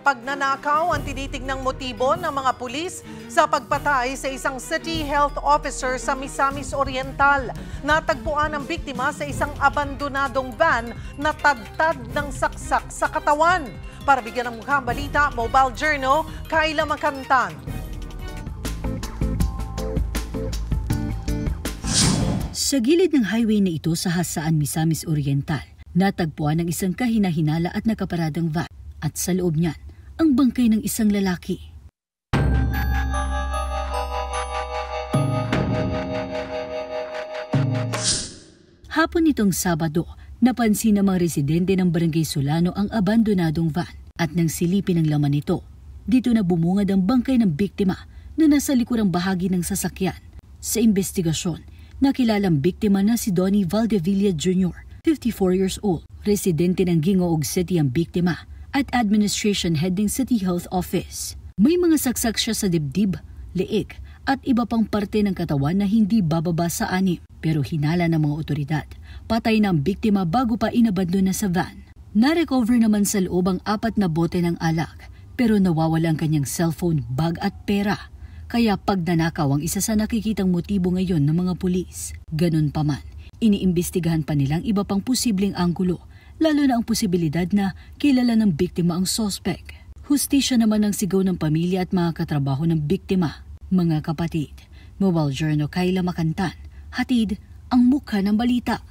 Pagnanakaw ang tinitingnang motibo ng mga pulis sa pagpatay sa isang city health officer sa Misamis Oriental. Natagpuan ang biktima sa isang abandonadong van na tadtad ng saksak sa katawan. Para bigyan ng mukhang balita, Mobile Journal, Kayla Makantan. Sa gilid ng highway na ito sa Hasaan, Misamis Oriental, natagpuan ang isang kahinahinala at nakaparadang van at sa loob niyan, ang bangkay ng isang lalaki. Hapon nitong Sabado, napansin ng mga residente ng Barangay Solano ang abandonadong van at nang silipin ang laman nito, dito na bumungad ang bangkay ng biktima na nasa likurang bahagi ng sasakyan. Sa investigasyon, nakilalang biktima na si Donnie Valdevilla Jr., 54 years old, residente ng Gingoog City ang biktima at Administration Head ng City Health Office. May mga saksak siya sa dibdib, leeg at iba pang parte ng katawan na hindi bababa sa 6 pero hinala ng mga otoridad. Patay na ang biktima bago pa inabandon na sa van. Na-recover naman sa loob ang 4 na bote ng alak pero nawawala ang kanyang cellphone, bag at pera. Kaya pagnanakaw ang isa sa nakikitang motibo ngayon ng mga pulis. Ganun pa man, iniimbestigahan pa nilang iba pang posibleng anggulo, lalo na ang posibilidad na kilala ng biktima ang sospek. Hustisya naman ang sigaw ng pamilya at mga katrabaho ng biktima. Mga kapatid, Mobile Journal, Kayla Makantan, hatid ang mukha ng balita.